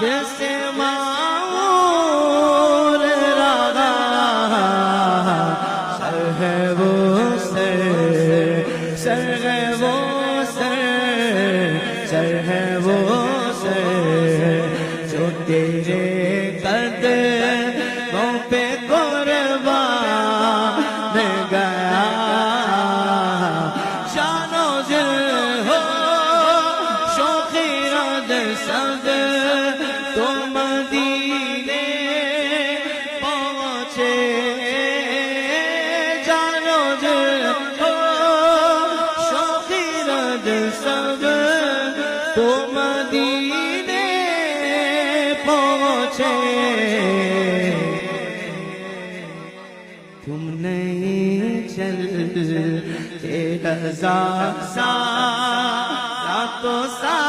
جس معمور رہا سر ہے وہ سر ہے وہ سر ہے وہ سر جو تیرے قدموں پہ قربان گیا شان و ذل ہو شوخی رد سب تو مدینے پہنچے جان و ذل ہو شوخی رد سب تو مدینے پہنچے تم نہیں چلتے ہزار سال تو سال